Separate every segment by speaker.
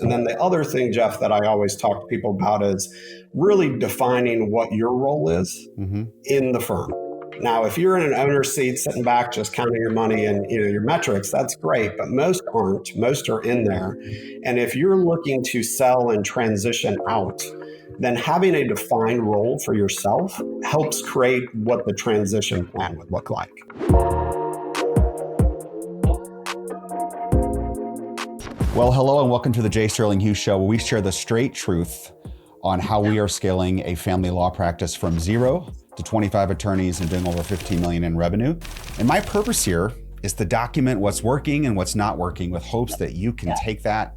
Speaker 1: And then the other thing, Jeff, that I always talk to people about is really defining what your role is in the firm. Now, if you're in an owner's seat sitting back just counting your money and your metrics, that's great, but most aren't. Most are in there. And if you're looking to sell and transition out, then having a defined role for yourself helps create what the transition plan would look like.
Speaker 2: Well, hello and welcome to the J. Sterling Hughes Show, where we share the straight truth on how we are scaling a family law practice from 0 to 25 attorneys and doing over $15 million in revenue. And my purpose here is to document what's working and what's not working with hopes that you can take that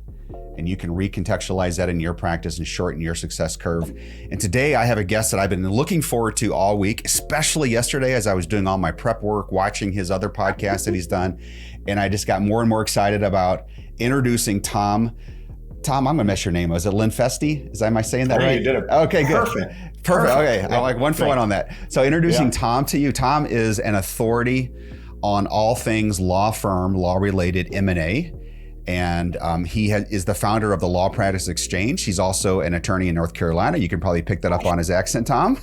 Speaker 2: and you can recontextualize that in your practice and shorten your success curve. And today I have a guest that I've been looking forward to all week, especially yesterday as I was doing all my prep work, watching his other podcasts that he's done. And I just got more and more excited about introducing Tom. Tom, I'm gonna mess your name. Is it Lenfestey? Am I saying that right?
Speaker 1: You did it.
Speaker 2: Okay, good.
Speaker 1: Perfect.
Speaker 2: Okay, I like one for one on that. So introducing Tom to you. Tom is an authority on all things law firm, law-related M&A. And he is the founder of the Law Practice Exchange. He's also an attorney in North Carolina. You can probably pick that up on his accent, Tom.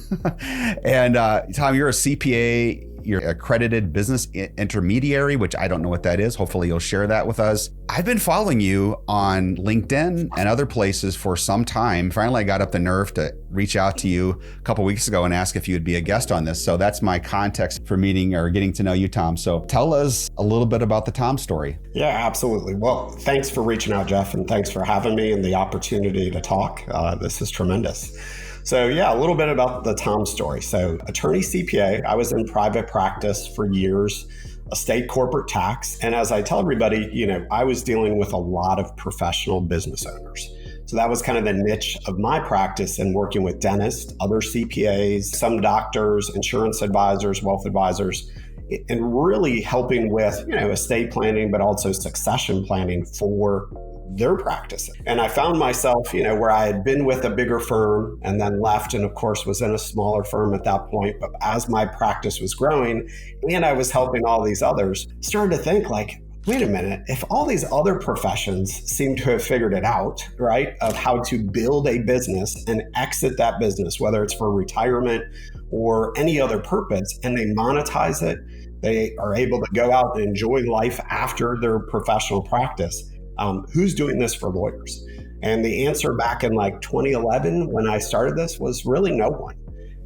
Speaker 2: And Tom, you're a CPA. You're accredited business intermediary, which I don't know what that is. Hopefully you'll share that with us. I've been following you on LinkedIn and other places for some time. Finally, I got up the nerve to reach out to you a couple weeks ago and ask if you would be a guest on this. So that's my context for meeting or getting to know you, Tom. So tell us a little bit about the Tom story.
Speaker 1: Yeah, absolutely. Well, thanks for reaching out, Jeff, and thanks for having me and the opportunity to talk. This is tremendous. So yeah, a little bit about the Tom story. So attorney CPA, I was in private practice for years, estate corporate tax. And as I tell everybody, I was dealing with a lot of professional business owners. So that was kind of the niche of my practice and working with dentists, other CPAs, some doctors, insurance advisors, wealth advisors, and really helping with, estate planning, but also succession planning for their practice. And I found myself, where I had been with a bigger firm and then left, and of course was in a smaller firm at that point. But as my practice was growing and I was helping all these others, started to think like, wait a minute, if all these other professions seem to have figured it out, right, of how to build a business and exit that business, whether it's for retirement or any other purpose, and they monetize it, they are able to go out and enjoy life after their professional practice. Who's doing this for lawyers? And the answer back in like 2011, when I started this, was really no one.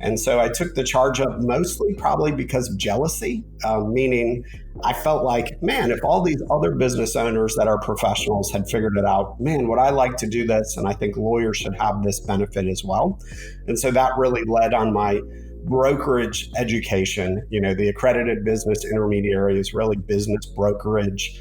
Speaker 1: And so I took the charge up mostly probably because of jealousy, meaning I felt like, man, if all these other business owners that are professionals had figured it out, man, would I like to do this? And I think lawyers should have this benefit as well. And so that really led on my brokerage education. The accredited business intermediary is really business brokerage,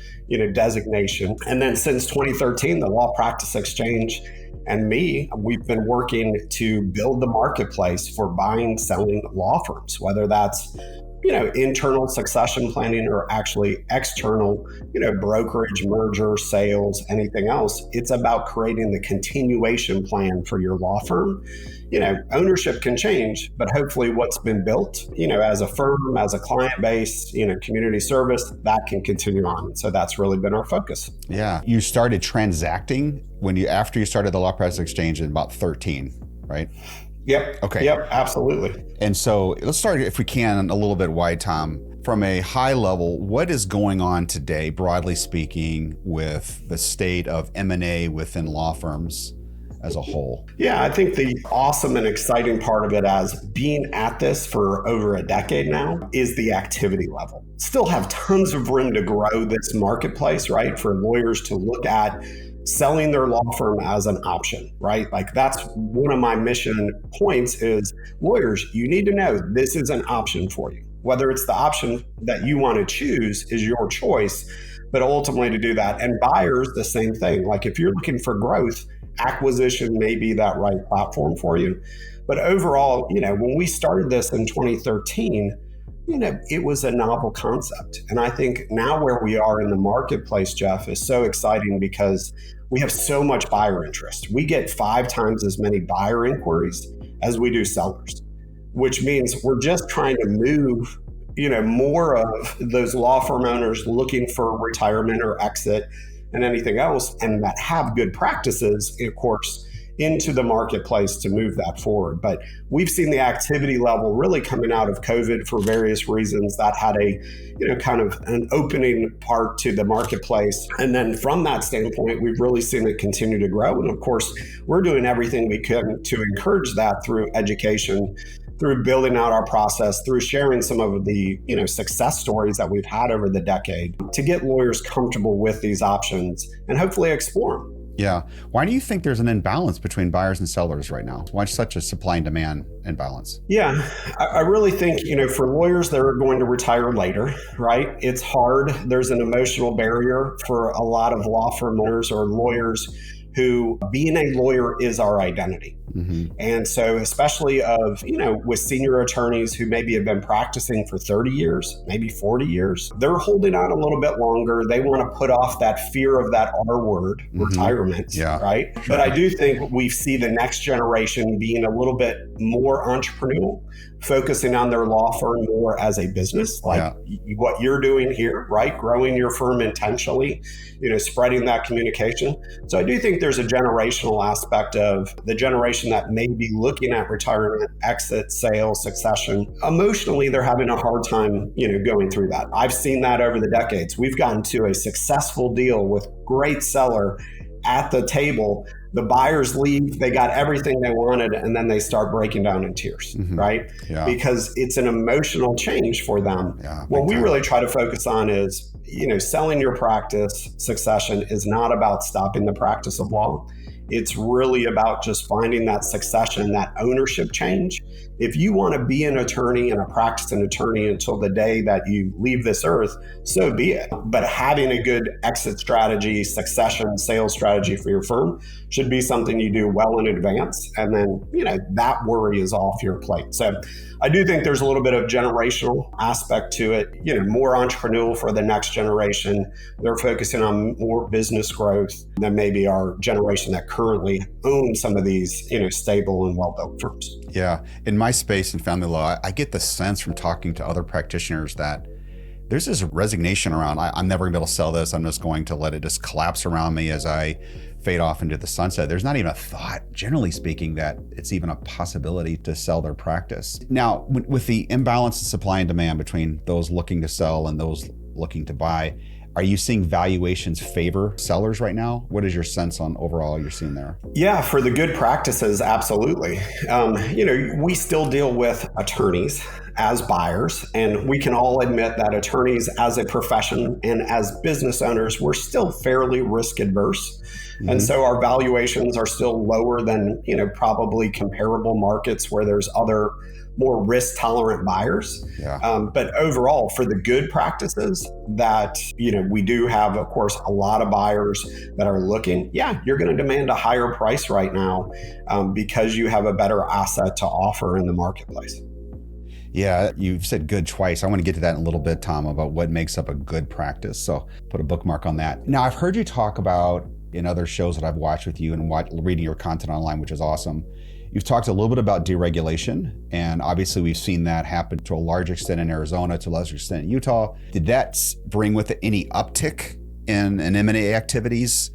Speaker 1: designation. And then since 2013, the Law Practice Exchange and me, we've been working to build the marketplace for buying, selling law firms, whether that's, internal succession planning or actually external, brokerage, merger, sales, anything else. It's about creating the continuation plan for your law firm. Ownership can change, but hopefully what's been built, as a firm, as a client base, community service, that can continue on. So that's really been our focus.
Speaker 2: Yeah. You started transacting after you started the Law Practice Exchange in about 13, right?
Speaker 1: Yep.
Speaker 2: Okay.
Speaker 1: Yep, absolutely.
Speaker 2: And so let's start, if we can, a little bit wide, Tom. From a high level, what is going on today, broadly speaking, with the state of M&A within law firms as a whole?
Speaker 1: Yeah, I think the awesome and exciting part of it, as being at this for over a decade now, is the activity level. Still have tons of room to grow this marketplace, right? For lawyers to look at selling their law firm as an option, right? Like that's one of my mission points is lawyers, you need to know this is an option for you. Whether it's the option that you want to choose is your choice, but ultimately to do that. And buyers, the same thing. Like if you're looking for growth, acquisition may be that right platform for you. But overall, when we started this in 2013, it was a novel concept. And I think now where we are in the marketplace, Jeff, is so exciting because we have so much buyer interest. We get 5 times as many buyer inquiries as we do sellers, which means we're just trying to move, more of those law firm owners looking for retirement or exit and anything else, and that have good practices, of course, into the marketplace to move that forward. But we've seen the activity level really coming out of COVID for various reasons that had a, kind of an opening part to the marketplace. And then from that standpoint, we've really seen it continue to grow. And of course, we're doing everything we can to encourage that through education, through building out our process, through sharing some of the success stories that we've had over the decade to get lawyers comfortable with these options and hopefully explore them.
Speaker 2: Yeah. Why do you think there's an imbalance between buyers and sellers right now? Why such a supply and demand imbalance?
Speaker 1: Yeah, I really think, for lawyers that are going to retire later, right? It's hard. There's an emotional barrier for a lot of law firm owners or lawyers who being a lawyer is our identity. Mm-hmm. And so especially with senior attorneys who maybe have been practicing for 30 years, maybe 40 years, they're holding on a little bit longer. They want to put off that fear of that R word, mm-hmm. retirement, right? Sure. But I do think we see the next generation being a little bit more entrepreneurial, focusing on their law firm more as a business, like what you're doing here, right? Growing your firm intentionally, spreading that communication. So I do think there's a generational aspect of the generation that may be looking at retirement, exit, sale, succession. Emotionally, they're having a hard time, going through that. I've seen that over the decades. We've gotten to a successful deal with great seller at the table. The buyers leave, they got everything they wanted, and then they start breaking down in tears, mm-hmm. right? Yeah. Because it's an emotional change for them. Yeah, what we really try to focus on is, selling your practice, succession is not about stopping the practice of law. It's really about just finding that succession, that ownership change. If you want to be an attorney and a practicing attorney until the day that you leave this earth, so be it. But having a good exit strategy, succession, sales strategy for your firm should be something you do well in advance. And then, that worry is off your plate. So I do think there's a little bit of generational aspect to it, more entrepreneurial for the next generation. They're focusing on more business growth than maybe our generation that currently owns some of these, stable and well-built firms.
Speaker 2: Yeah. In my space in family law, I get the sense from talking to other practitioners that there's this resignation around, I'm never gonna be able to sell this. I'm just going to let it just collapse around me as I fade off into the sunset. There's not even a thought, generally speaking, that it's even a possibility to sell their practice. Now, with the imbalance in supply and demand between those looking to sell and those looking to buy, are you seeing valuations favor sellers right now? What is your sense on overall you're seeing there?
Speaker 1: Yeah, for the good practices, absolutely. We still deal with attorneys as buyers, and we can all admit that attorneys as a profession and as business owners, we're still fairly risk adverse. Mm-hmm. And so our valuations are still lower than, probably comparable markets where there's other more risk tolerant buyers. Yeah. But overall, for the good practices that, we do have, of course, a lot of buyers that are looking, you're going to demand a higher price right now because you have a better asset to offer in the marketplace.
Speaker 2: Yeah, you've said good twice. I want to get to that in a little bit, Tom, about what makes up a good practice. So put a bookmark on that. Now, I've heard you talk about in other shows that I've watched with you and reading your content online, which is awesome. You've talked a little bit about deregulation, and obviously we've seen that happen to a large extent in Arizona, to a lesser extent in Utah. Did that bring with it any uptick in M&A activities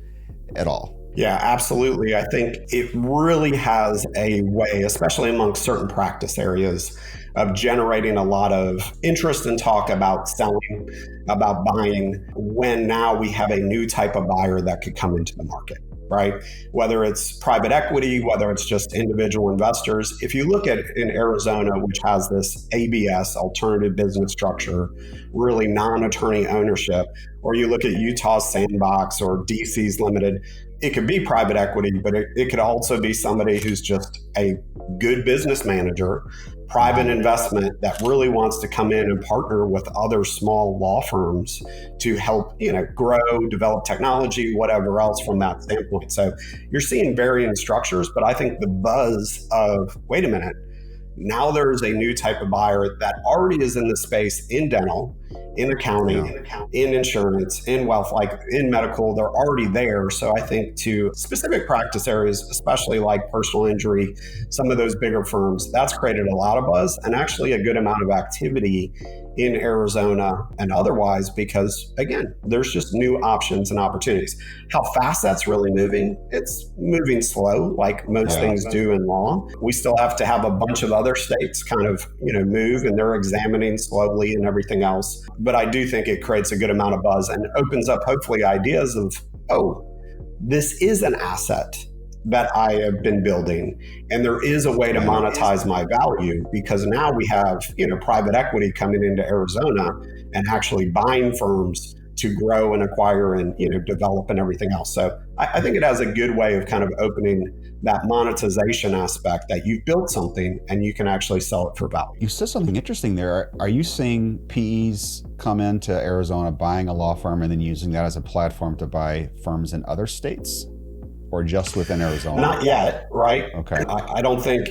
Speaker 2: at all?
Speaker 1: Yeah, absolutely. I think it really has a way, especially amongst certain practice areas, of generating a lot of interest and talk about selling, about buying, when now we have a new type of buyer that could come into the market, right? Whether it's private equity, whether it's just individual investors. If you look at in Arizona, which has this ABS, alternative business structure, really non-attorney ownership, or you look at Utah's Sandbox or DC's Limited, it could be private equity, but it could also be somebody who's just a good business manager, private investment that really wants to come in and partner with other small law firms to help, grow, develop technology, whatever else from that standpoint. So you're seeing varying structures, but I think the buzz of, wait a minute, now there's a new type of buyer that already is in the space in dental, in accounting, in insurance, in wealth, like in medical. They're already there. So I think to specific practice areas, especially like personal injury, some of those bigger firms, that's created a lot of buzz and actually a good amount of activity in Arizona and otherwise, because again, there's just new options and opportunities. How fast that's really moving, it's moving slow, like most things do in law. We still have to have a bunch of other states kind of, move, and they're examining slowly and everything else. But I do think it creates a good amount of buzz and opens up hopefully ideas of, oh, this is an asset that I have been building, and there is a way to monetize my value, because now we have, private equity coming into Arizona and actually buying firms to grow and acquire and, develop and everything else. So I think it has a good way of kind of opening that monetization aspect, that you've built something and you can actually sell it for value.
Speaker 2: You said something interesting there. Are you seeing PEs come into Arizona buying a law firm and then using that as a platform to buy firms in other states? Or just within Arizona?
Speaker 1: Not yet, right?
Speaker 2: Okay.
Speaker 1: I don't think,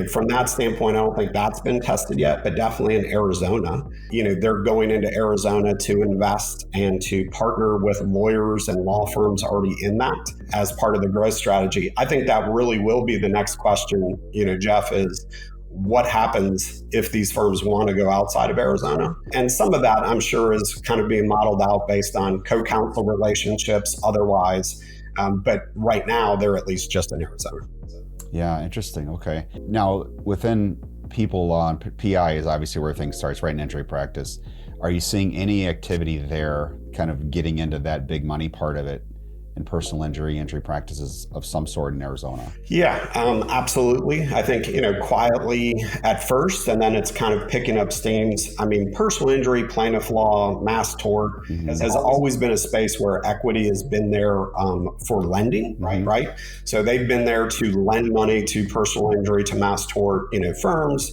Speaker 1: from that standpoint, I don't think that's been tested yet, but definitely in Arizona, they're going into Arizona to invest and to partner with lawyers and law firms already in that as part of the growth strategy. I think that really will be the next question, Jeff, is what happens if these firms want to go outside of Arizona? And some of that, I'm sure, is kind of being modeled out based on co-counsel relationships otherwise. But right now, they're at least just in Arizona.
Speaker 2: Yeah, interesting. Okay. Now, within people law and PI is obviously where things starts, right, in injury practice. Are you seeing any activity there kind of getting into that big money part of it in personal injury practices of some sort in Arizona? Yeah,
Speaker 1: absolutely. I think, quietly at first, and then it's kind of picking up steams. I mean, personal injury, plaintiff law, mass tort has always been a space where equity has been there for lending, right? So they've been there to lend money to personal injury, to mass tort, firms,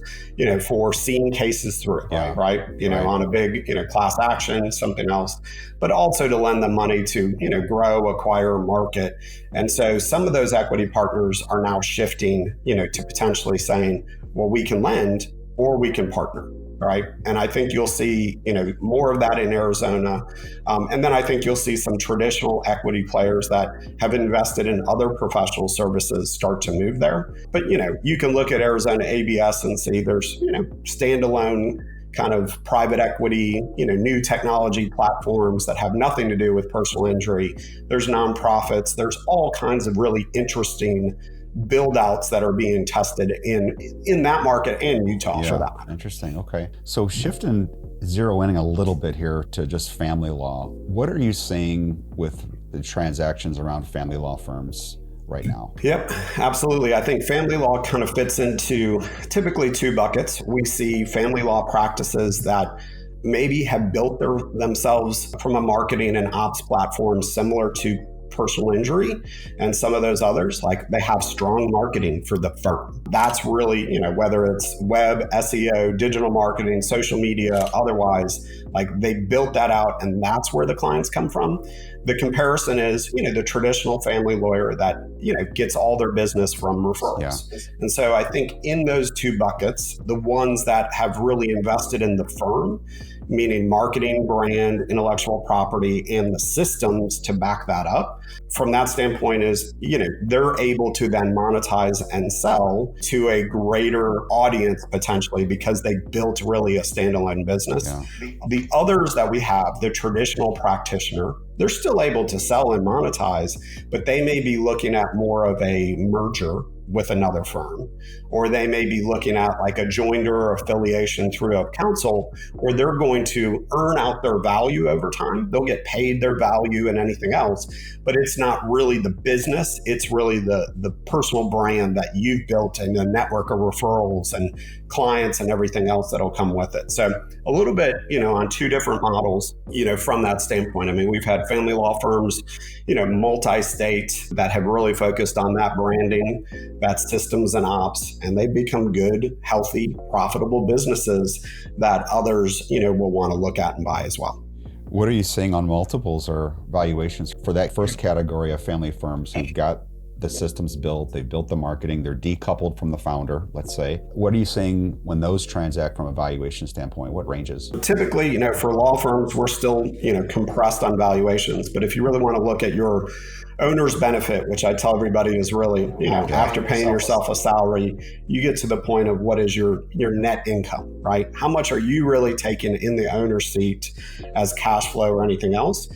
Speaker 1: for seeing cases through, right? On a big, class action, something else, but also to lend them money to, grow, acquire, market. And so some of those equity partners are now shifting, to potentially saying, well, we can lend or we can partner, right? And I think you'll see, more of that in Arizona. And then I think you'll see some traditional equity players that have invested in other professional services start to move there. But, you can look at Arizona ABS and see there's, standalone kind of private equity, new technology platforms that have nothing to do with personal injury. There's nonprofits. There's all kinds of really interesting build outs that are being tested in that market and Utah for that matter.
Speaker 2: Interesting. Okay. So zero in a little bit here to just family law. What are you seeing with the transactions around family law firms right now?
Speaker 1: Yep, absolutely. I think family law kind of fits into typically two buckets. We see family law practices that maybe have built themselves from a marketing and ops platform similar to personal injury, and some of those others, like they have strong marketing for the firm. That's really, whether it's web, SEO, digital marketing, social media, otherwise, like they built that out and that's where the clients come from. The comparison is, the traditional family lawyer that, gets all their business from referrals. Yeah. And so I think in those two buckets, the ones that have really invested in the firm, meaning marketing, brand, intellectual property, and the systems to back that up. From that standpoint is, they're able to then monetize and sell to a greater audience potentially because they built really a standalone business. Yeah. The others that we have, the traditional practitioner, they're still able to sell and monetize, but they may be looking at more of a merger with another firm, or they may be looking at like a joinder or affiliation through a counsel, where they're going to earn out their value over time. They'll get paid their value and anything else, but it's not really the business. It's really the personal brand that you've built and the network of referrals and clients and everything else that'll come with it. So a little bit, on two different models, from that standpoint. I mean, we've had family law firms, multi-state that have really focused on that branding, that systems and ops, and they've become good, healthy, profitable businesses that others, will want to look at and buy as well.
Speaker 2: What are you seeing on multiples or valuations for that first category of family firms who've got the system's built, they've built the marketing, they're decoupled from the founder, let's say. What are you seeing when those transact from a valuation standpoint? What ranges?
Speaker 1: Typically, for law firms, we're still, compressed on valuations. But if you really want to look at your owner's benefit, which I tell everybody is really, after paying yourself a salary, you get to the point of what is your net income, right? How much are you really taking in the owner's seat as cash flow or anything else?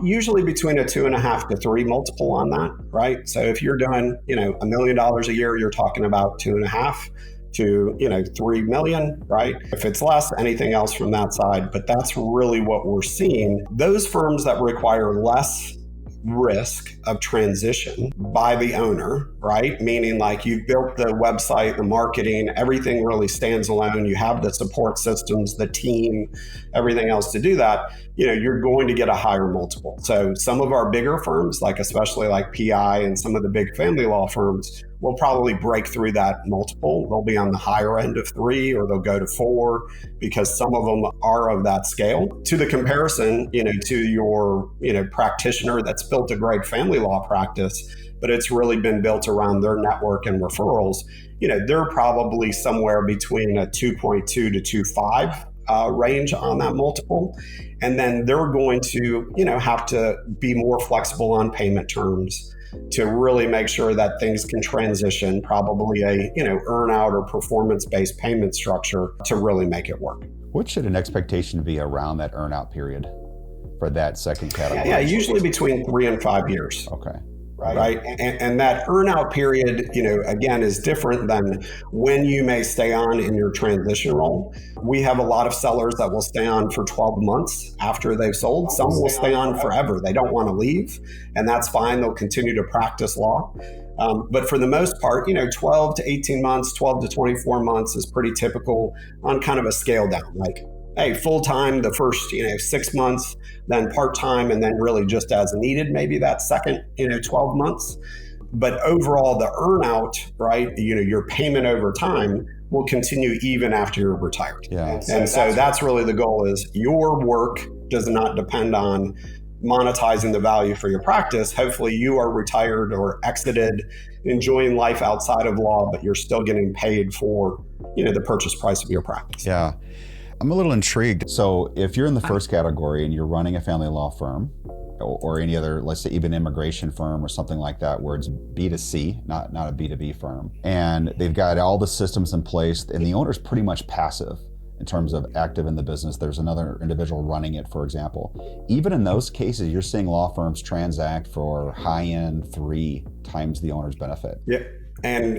Speaker 1: Usually between a 2.5 to 3 multiple on that, right? So if you're doing, $1 million a year, you're talking about 2.5 to 3 million, right? If it's less, anything else from that side. But that's really what we're seeing. Those firms that require less risk of transition by the owner, right? Meaning like you've built the website, the marketing, everything really stands alone. You have the support systems, the team, everything else to do that, you're going to get a higher multiple. So some of our bigger firms, like especially like PI and some of the big family law firms, will probably break through that multiple. They'll be on the higher end of 3 or they'll go to 4 because some of them are of that scale. To the comparison, to your, practitioner that's built a great family law practice, but it's really been built around their network and referrals, they're probably somewhere between a 2.2 to 2.5 range on that multiple. And then they're going to, have to be more flexible on payment terms to really make sure that things can transition, probably a, earn out or performance-based payment structure to really make it work.
Speaker 2: What should an expectation be around that earn out period for that second category?
Speaker 1: Yeah, usually between 3 and 5 years.
Speaker 2: Okay.
Speaker 1: Right. And that earnout period, again, is different than when you may stay on in your transition role. We have a lot of sellers that will stay on for 12 months after they've sold. Some will stay on forever. They don't want to leave, and that's fine. They'll continue to practice law. But for the most part, 12 to 18 months, 12 to 24 months is pretty typical on kind of a scale down. Like, hey, full-time the first, 6 months, then part-time, and then really just as needed, maybe that second, 12 months. But overall, the earn-out, right, your payment over time will continue even after you're retired.
Speaker 2: Yeah.
Speaker 1: And so that's really the goal is your work does not depend on monetizing the value for your practice. Hopefully you are retired or exited, enjoying life outside of law, but you're still getting paid for, the purchase price of your practice.
Speaker 2: Yeah. I'm a little intrigued. So if you're in the first category and you're running a family law firm or any other, let's say even immigration firm or something like that, where it's B2C, not a B2B firm, and they've got all the systems in place and the owner's pretty much passive in terms of active in the business. There's another individual running it, for example. Even in those cases, you're seeing law firms transact for high-end 3 times the owner's benefit.
Speaker 1: Yeah. And,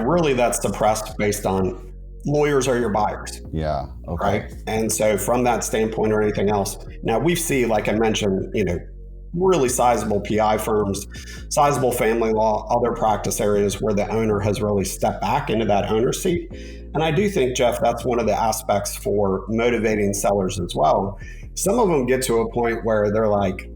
Speaker 1: really that's suppressed based on lawyers are your buyers.
Speaker 2: Yeah. Okay.
Speaker 1: Right. And so from that standpoint or anything else, now we see, like I mentioned, really sizable PI firms, sizable family law, other practice areas where the owner has really stepped back into that owner seat. And I do think, Jeff, that's one of the aspects for motivating sellers as well. Some of them get to a point where they're like,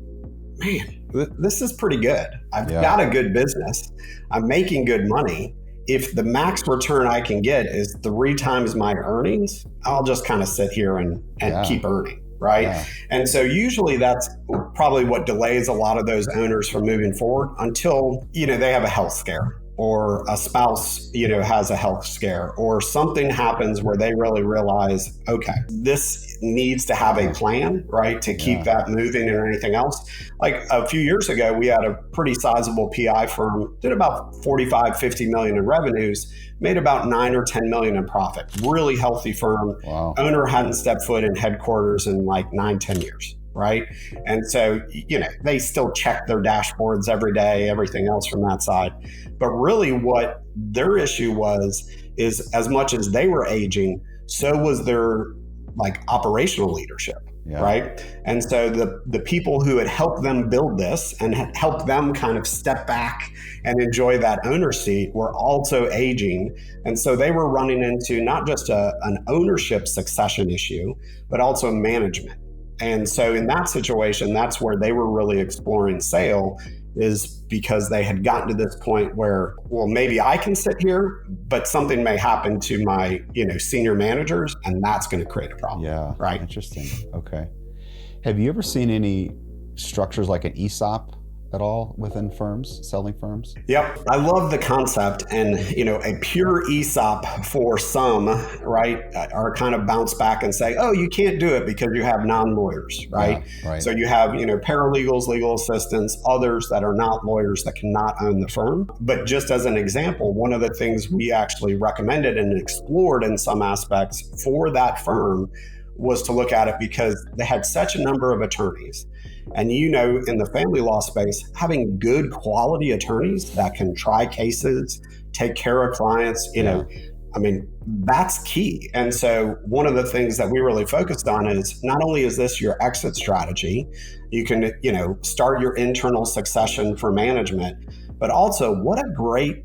Speaker 1: man, this is pretty good. I've got a good business. I'm making good money. If the max return I can get is 3 times my earnings, I'll just kind of sit here and keep earning, right? Yeah. And so usually that's probably what delays a lot of those owners from moving forward until, they have a health scare or a spouse, has a health scare or something happens where they really realize, okay, this needs to have a plan, right, to keep that moving or anything else. Like a few years ago, we had a pretty sizable PI firm, did about 45, 50 million in revenues, made about 9 or 10 million in profit. Really healthy firm.
Speaker 2: Wow.
Speaker 1: Owner hadn't stepped foot in headquarters in like 9, 10 years. Right. And so, they still check their dashboards every day, everything else from that side. But really what their issue is as much as they were aging, so was their operational leadership. Yeah. Right. And so the people who had helped them build this and had helped them kind of step back and enjoy that owner seat were also aging. And so they were running into not just an ownership succession issue, but also management. And so in that situation, that's where they were really exploring sale, is because they had gotten to this point where, well, maybe I can sit here, but something may happen to my, senior managers, and that's going to create a problem.
Speaker 2: Yeah.
Speaker 1: Right.
Speaker 2: Interesting. Okay. Have you ever seen any structures like an ESOP at all within firms, selling firms?
Speaker 1: Yep. I love the concept, and a pure ESOP for some, right, are kind of bounce back and say, oh, you can't do it because you have non-lawyers, right?
Speaker 2: Yeah, right.
Speaker 1: So you have, paralegals, legal assistants, others that are not lawyers that cannot own the firm. But just as an example, one of the things we actually recommended and explored in some aspects for that firm was to look at it because they had such a number of attorneys. And in the family law space, having good quality attorneys that can try cases, take care of clients, that's key. And so one of the things that we really focused on is not only is this your exit strategy, you can, start your internal succession for management, but also what a great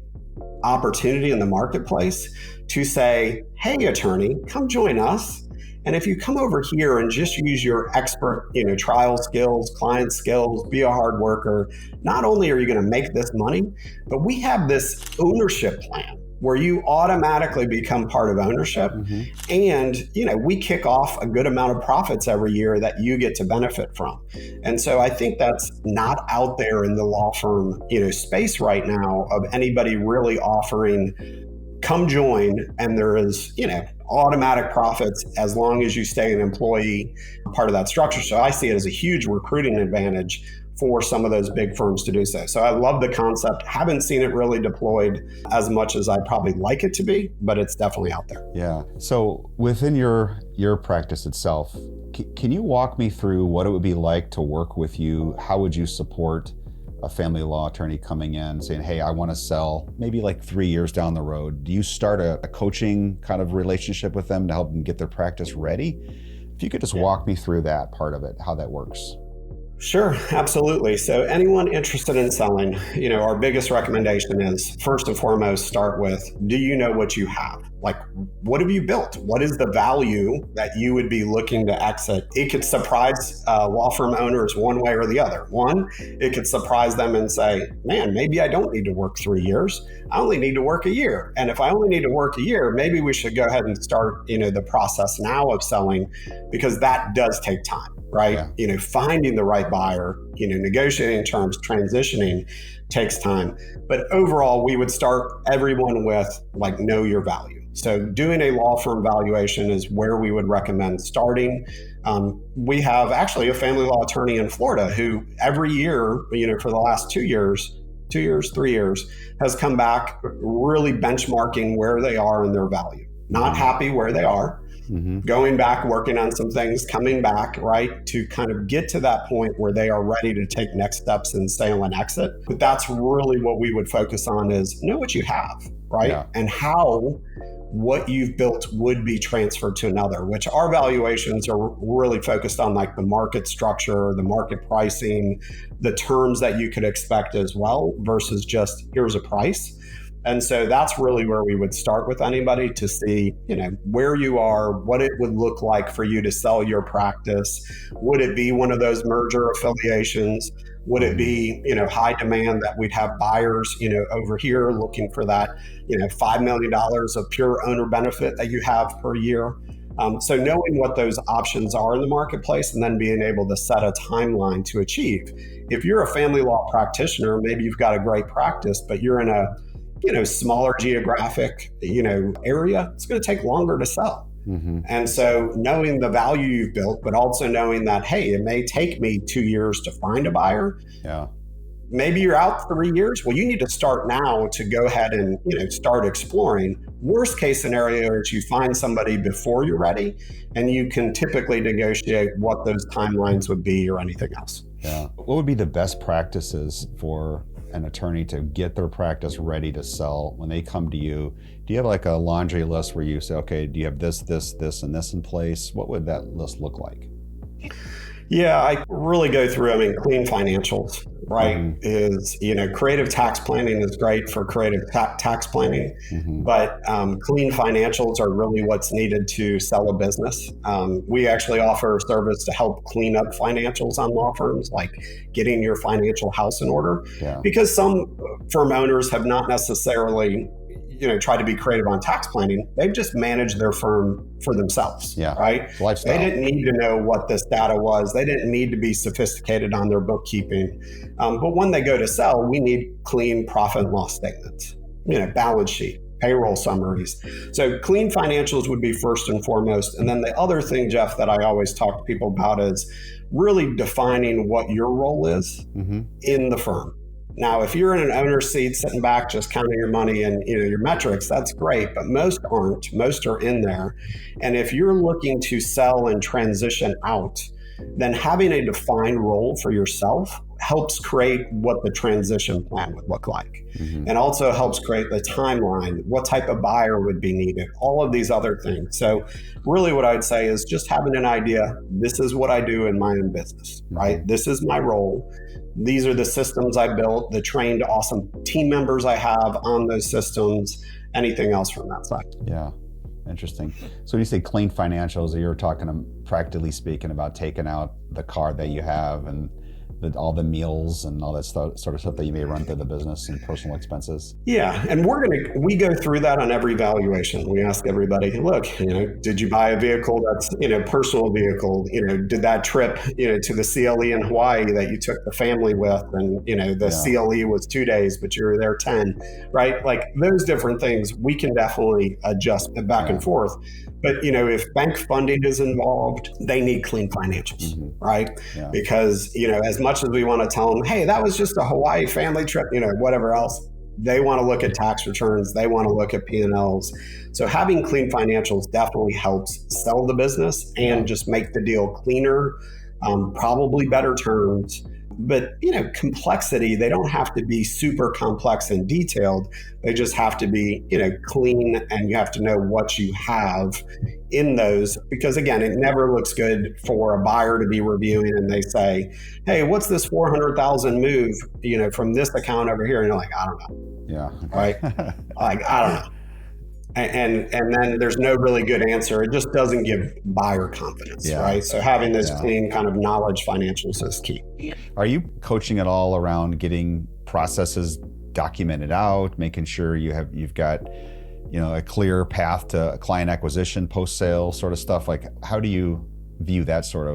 Speaker 1: opportunity in the marketplace to say, hey, attorney, come join us. And if you come over here and just use your expert, trial skills, client skills, be a hard worker, not only are you going to make this money, but we have this ownership plan where you automatically become part of ownership. Mm-hmm. And, we kick off a good amount of profits every year that you get to benefit from. And so I think that's not out there in the law firm, space right now of anybody really offering, come join, and there is, automatic profits as long as you stay an employee, part of that structure. So I see it as a huge recruiting advantage for some of those big firms to do so. So I love the concept. Haven't seen it really deployed as much as I'd probably like it to be, but it's definitely out there.
Speaker 2: Yeah. So within your practice itself, can you walk me through what it would be like to work with you? How would you support a family law attorney coming in saying, hey, I want to sell maybe like 3 years down the road? Do you start a coaching kind of relationship with them to help them get their practice ready? If you could just walk me through that part of it, how that works.
Speaker 1: Sure, absolutely. So anyone interested in selling, our biggest recommendation is first and foremost, start with, do you know what you have? Like, what have you built? What is the value that you would be looking to exit? It could surprise law firm owners one way or the other. One, it could surprise them and say, man, maybe I don't need to work 3 years. I only need to work a year. And if I only need to work a year, maybe we should go ahead and start, the process now of selling, because that does take time, right? Yeah. Finding the right buyer, negotiating terms, transitioning takes time. But overall, we would start everyone with know your value. So doing a law firm valuation is where we would recommend starting. We have actually a family law attorney in Florida who every year, for the last 3 years, has come back really benchmarking where they are in their value. Not happy where they are, going back, working on some things, coming back, right, to kind of get to that point where they are ready to take next steps and sale and exit. But that's really what we would focus on is know what you have, right? Yeah. And how what you've built would be transferred to another, which our valuations are really focused on the market structure, the market pricing, the terms that you could expect as well versus just here's a price. And so that's really where we would start with anybody to see, where you are, what it would look like for you to sell your practice. Would it be one of those merger affiliations? Would it be, high demand that we'd have buyers, over here looking for that, $5 million of pure owner benefit that you have per year? So knowing what those options are in the marketplace and then being able to set a timeline to achieve. If you're a family law practitioner, maybe you've got a great practice, but you're in a smaller geographic, area, it's going to take longer to sell. Mm-hmm. And so knowing the value you've built, but also knowing that, hey, it may take me 2 years to find a buyer. Yeah. Maybe you're out 3 years. Well, you need to start now to go ahead and, start exploring. Worst case scenario is you find somebody before you're ready, and you can typically negotiate what those timelines would be or anything else.
Speaker 2: Yeah. What would be the best practices for an attorney to get their practice ready to sell when they come to you? Do you have a laundry list where you say, okay, do you have this, and this in place? What would that list look like?
Speaker 1: Yeah, I really go through, clean financials, right? Mm-hmm. Is, creative tax planning is great for creative tax planning, but clean financials are really what's needed to sell a business. We actually offer a service to help clean up financials on law firms, like getting your financial house in order, because some firm owners have not necessarily try to be creative on tax planning. They've just managed their firm for themselves, right?
Speaker 2: Lifestyle.
Speaker 1: They didn't need to know what this data was. They didn't need to be sophisticated on their bookkeeping. But when they go to sell, we need clean profit and loss statements, balance sheet, payroll summaries. So clean financials would be first and foremost. And then the other thing, Jeff, that I always talk to people about is really defining what your role is in the firm. Now, if you're in an owner's seat sitting back just counting your money and your metrics, that's great, but most aren't. Most are in there. And if you're looking to sell and transition out, then having a defined role for yourself helps create what the transition plan would look like. And also helps create the timeline, what type of buyer would be needed, all of these other things. So really what I'd say is just having an idea, this is what I do in my own business, right? This is my role. These are the systems I built, the trained, awesome team members I have on those systems, anything else from that side.
Speaker 2: Yeah, interesting. So when you say clean financials, you're talking, practically speaking, about taking out the car that you have and all the meals and all that sort of stuff that you may run through the business and personal expenses.
Speaker 1: Yeah, and we go through that on every valuation. We ask everybody, look, did you buy a vehicle that's, personal vehicle? Did that trip, to the CLE in Hawaii that you took the family with, and the CLE was 2 days, but you were there 10, right? Like those different things, we can definitely adjust back and forth. But if bank funding is involved, they need clean financials, right? Yeah. Because as much as we want to tell them, hey, that was just a Hawaii family trip, whatever else, they want to look at tax returns, they want to look at P&Ls. So having clean financials definitely helps sell the business and just make the deal cleaner, probably better terms. But complexity, they don't have to be super complex and detailed. They just have to be clean, and you have to know what you have in those, because again, it never looks good for a buyer to be reviewing and they say, hey, what's this 400,000 move from this account over here, and you're like, I don't know.
Speaker 2: Yeah.
Speaker 1: Right. Like, I don't know. And then there's no really good answer. It just doesn't give buyer confidence, right? So having this clean kind of knowledge financials is key.
Speaker 2: Are you coaching at all around getting processes documented out, making sure you've got a clear path to client acquisition, post-sale sort of stuff? Like, how do you view those sort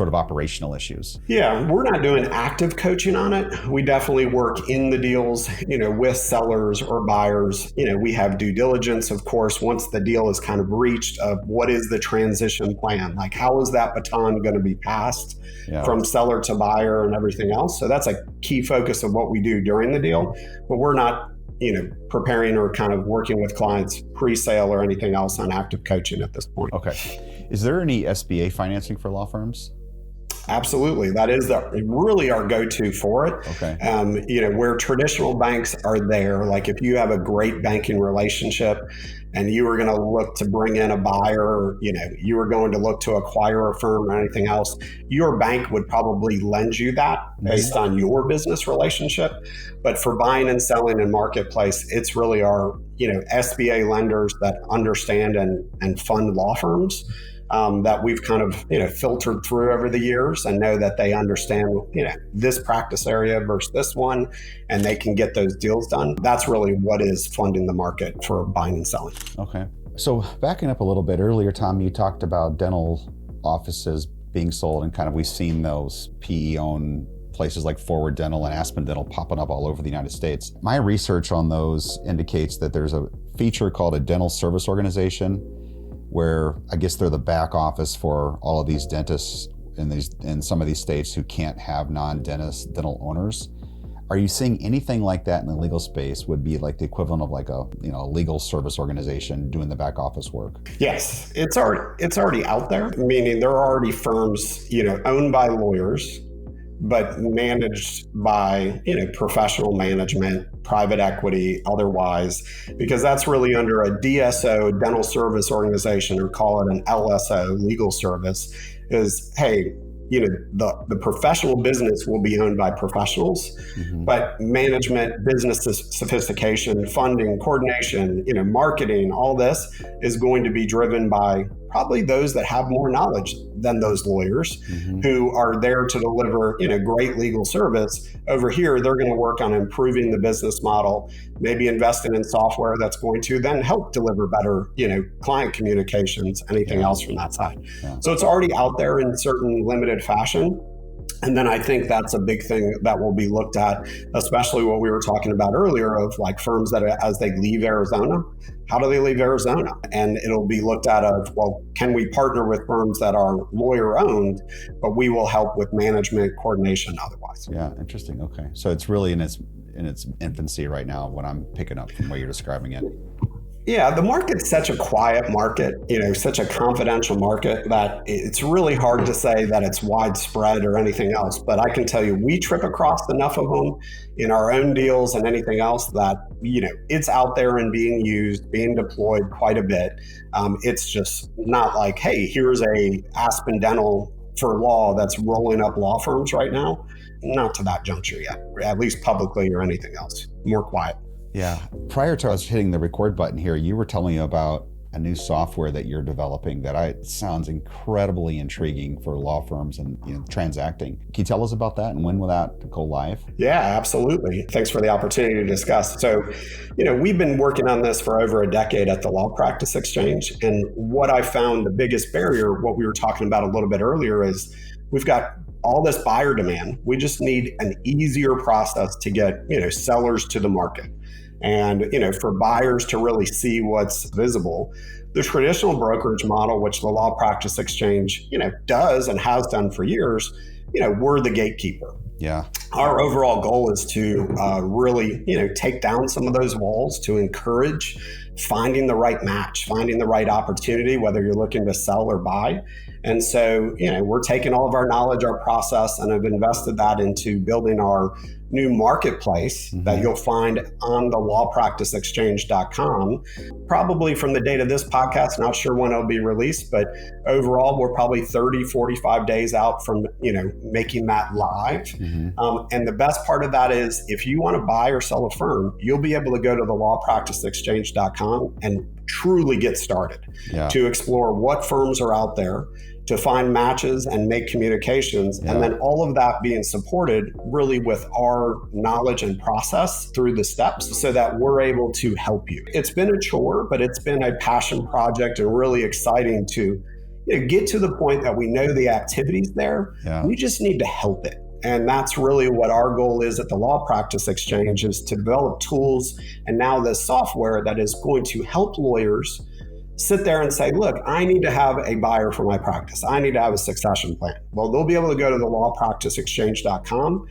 Speaker 2: of operational issues?
Speaker 1: Yeah, we're not doing active coaching on it. We definitely work in the deals, with sellers or buyers. We have due diligence, of course, once the deal is kind of reached, of what is the transition plan? Like, how is that baton going to be passed from seller to buyer and everything else? So that's a key focus of what we do during the deal, but we're not preparing or kind of working with clients pre-sale or anything else on active coaching at this point.
Speaker 2: Okay. Is there any SBA financing for law firms?
Speaker 1: Absolutely. That is really our go-to for it.
Speaker 2: Okay.
Speaker 1: Where traditional banks are there, like if you have a great banking relationship and you were going to look to bring in a buyer, you were going to look to acquire a firm or anything else, your bank would probably lend you that based on your business relationship. But for buying and selling in marketplace, it's really our, SBA lenders that understand and fund law firms. That we've kind of filtered through over the years and know that they understand this practice area versus this one, and they can get those deals done. That's really what is funding the market for buying and selling.
Speaker 2: Okay. So backing up a little bit earlier, Tom, you talked about dental offices being sold, and kind of we've seen those PE-owned places like Forward Dental and Aspen Dental popping up all over the United States. My research on those indicates that there's a feature called a dental service organization, where I guess they're the back office for all of these dentists in some of these states who can't have non-dentist dental owners. Are you seeing anything like that in the legal space? Would be like the equivalent of like a legal service organization doing the back office work?
Speaker 1: Yes, it's already out there. Meaning there are already firms owned by lawyers, but managed by professional management, private equity, otherwise, because that's really under a DSO, dental service organization, or call it an LSO, legal service, is, hey, the professional business will be owned by professionals, but management, business sophistication, funding, coordination, marketing, all this is going to be driven by probably those that have more knowledge than those lawyers who are there to deliver, great legal service. Over here, they're going to work on improving the business model, maybe investing in software that's going to then help deliver better, client communications, anything else from that side. Yeah. So it's already out there in certain limited fashion. And then I think that's a big thing that will be looked at, especially what we were talking about earlier of like firms that as they leave Arizona, how do they leave Arizona? And it'll be looked at of, well, can we partner with firms that are lawyer owned, but we will help with management, coordination, otherwise.
Speaker 2: Yeah, interesting. Okay. So it's really in its infancy right now, what I'm picking up from the way you're describing it.
Speaker 1: Yeah, the market's such a quiet market, such a confidential market that it's really hard to say that it's widespread or anything else. But I can tell you, we trip across enough of them in our own deals and anything else that, it's out there and being used, being deployed quite a bit. It's just not like, hey, here's a Aspen Dental for law that's rolling up law firms right now. Not to that juncture yet, at least publicly or anything else. More quiet.
Speaker 2: Yeah. Prior to us hitting the record button here, you were telling me about a new software that you're developing that sounds incredibly intriguing for law firms and transacting. Can you tell us about that and when will that go live?
Speaker 1: Yeah, absolutely. Thanks for the opportunity to discuss. So, we've been working on this for over a decade at the Law Practice Exchange. And what I found the biggest barrier, what we were talking about a little bit earlier, is we've got all this buyer demand. We just need an easier process to get, sellers to the market. And, for buyers to really see what's visible. The traditional brokerage model, which the Law Practice Exchange, does and has done for years, we're the gatekeeper.
Speaker 2: Yeah.
Speaker 1: Our overall goal is to really, take down some of those walls to encourage finding the right match, finding the right opportunity, whether you're looking to sell or buy. And so, we're taking all of our knowledge, our process, and have invested that into building our new marketplace that you'll find on the lawpracticeexchange.com. Probably from the date of this podcast, not sure when it'll be released, but overall, we're probably 30, 45 days out from, making that live. And the best part of that is if you want to buy or sell a firm, you'll be able to go to the lawpracticeexchange.com and truly get started to explore what firms are out there, to find matches and make communications, and then all of that being supported really with our knowledge and process through the steps so that we're able to help you. It's been a chore, but it's been a passion project and really exciting to get to the point that we know the activity's there. We just need to help it. And that's really what our goal is at the Law Practice Exchange, is to develop tools and now this software that is going to help lawyers sit there and say, look, I need to have a buyer for my practice. I need to have a succession plan. Well, they'll be able to go to the lawpracticeexchange.com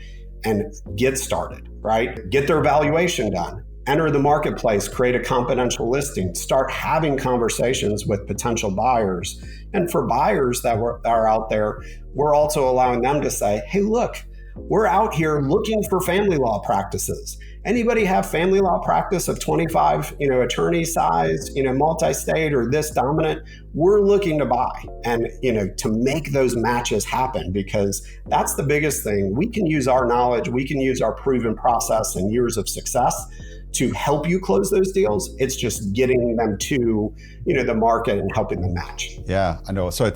Speaker 1: and get started, right? Get their valuation done, enter the marketplace, create a confidential listing, start having conversations with potential buyers. And for buyers that are out there, we're also allowing them to say, hey, look, we're out here looking for family law practices. Anybody have family law practice of 25, attorney size, multi-state or this dominant? We're looking to buy and, to make those matches happen, because that's the biggest thing. We can use our knowledge, we can use our proven process and years of success to help you close those deals. It's just getting them to, the market and helping them match.
Speaker 2: Yeah, I know. So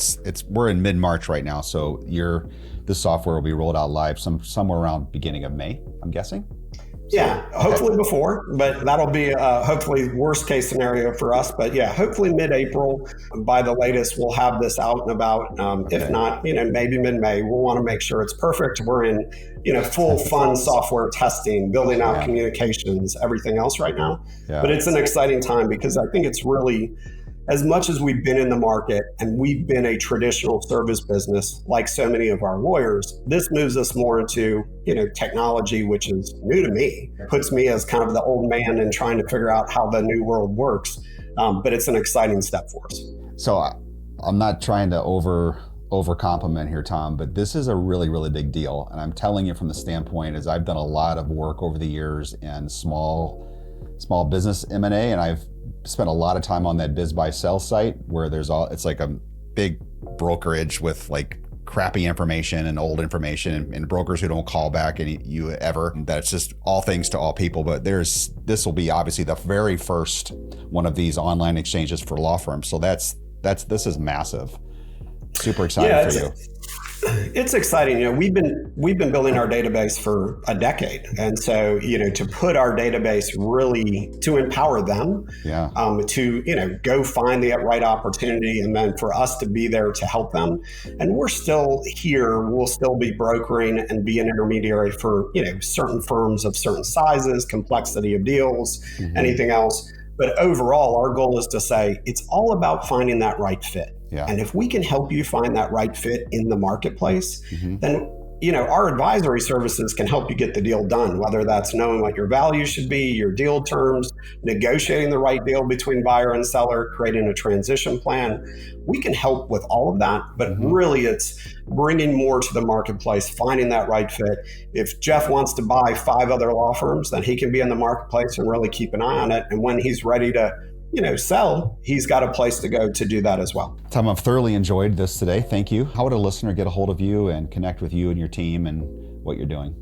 Speaker 2: we're in mid-March right now. So the software will be rolled out live somewhere around beginning of May, I'm guessing.
Speaker 1: Yeah, hopefully before, but that'll be hopefully worst case scenario for us. But yeah, hopefully mid-April by the latest, we'll have this out and about. If not, maybe mid-May. We'll want to make sure it's perfect. We're in, full fun software testing, building out communications, everything else right now. Yeah. But it's an exciting time because I think it's really, as much as we've been in the market and we've been a traditional service business like so many of our lawyers, this moves us more into, technology, which is new to me. It puts me as kind of the old man and trying to figure out how the new world works. But it's an exciting step for us.
Speaker 2: So I'm not trying to over compliment here, Tom, but this is a really, really big deal. And I'm telling you from the standpoint is I've done a lot of work over the years in small business M&A, and I've spent a lot of time on that biz buy sell site where it's like a big brokerage with like crappy information and old information and brokers who don't call back you ever. That's just all things to all people. But this will be obviously the very first one of these online exchanges for law firms. So that's this is massive. Super excited for you.
Speaker 1: It's exciting. We've been building our database for a decade, and so to put our database really to empower them, to go find the right opportunity, and then for us to be there to help them. And we're still here. We'll still be brokering and be an intermediary for certain firms of certain sizes, complexity of deals, anything else. But overall, our goal is to say it's all about finding that right fit.
Speaker 2: Yeah.
Speaker 1: And if we can help you find that right fit in the marketplace, then our advisory services can help you get the deal done, whether that's knowing what your value should be, your deal terms, negotiating the right deal between buyer and seller, creating a transition plan. We can help with all of that, but really it's bringing more to the marketplace, finding that right fit. If Jeff wants to buy 5 other law firms, then he can be in the marketplace and really keep an eye on it. And when he's ready to sell, he's got a place to go to do that as well.
Speaker 2: Tom, I've thoroughly enjoyed this today. Thank you. How would a listener get a hold of you and connect with you and your team and what you're doing?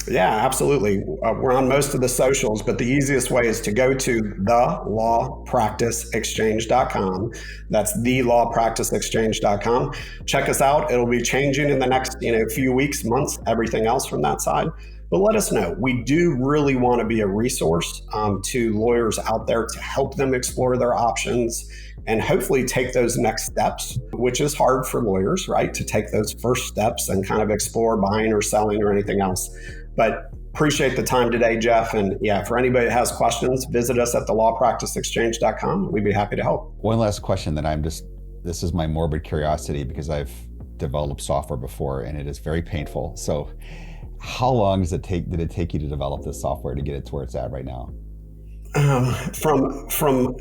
Speaker 1: Yeah, absolutely. We're on most of the socials, but the easiest way is to go to thelawpracticeexchange.com. That's thelawpracticeexchange.com. Check us out. It'll be changing in the next few weeks, months, everything else from that side. But let us know. We do really want to be a resource to lawyers out there to help them explore their options and hopefully take those next steps, which is hard for lawyers, right? To take those first steps and kind of explore buying or selling or anything else. But appreciate the time today, Jeff. And for anybody that has questions, visit us at thelawpracticeexchange.com. We'd be happy to help.
Speaker 2: One last question that this is my morbid curiosity because I've developed software before and it is very painful. So how long did it take you to develop this software to get it to where it's at right now?
Speaker 1: From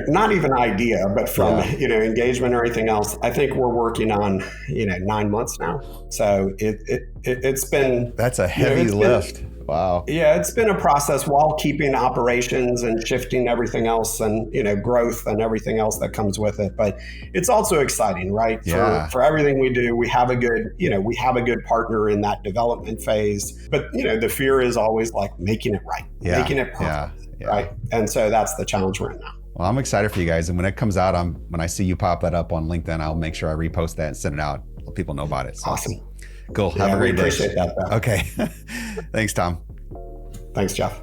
Speaker 1: not even idea, but from engagement or anything else, I think we're working on 9 months now. So it's been
Speaker 2: that's a heavy lift. Wow.
Speaker 1: Yeah, it's been a process while keeping operations and shifting everything else and growth and everything else that comes with it. But it's also exciting, right?
Speaker 2: Yeah.
Speaker 1: For everything we do, we have a good partner in that development phase. But the fear is always like making it right, making it perfect.
Speaker 2: Yeah.
Speaker 1: Right. And so that's the challenge we're in now.
Speaker 2: Well, I'm excited for you guys. And when it comes out, when I see you pop that up on LinkedIn, I'll make sure I repost that and send it out. Let people know about it. So.
Speaker 1: Awesome.
Speaker 2: Cool. Have a great day.
Speaker 1: Appreciate that.
Speaker 2: Okay. Thanks, Tom.
Speaker 1: Thanks, Jeff.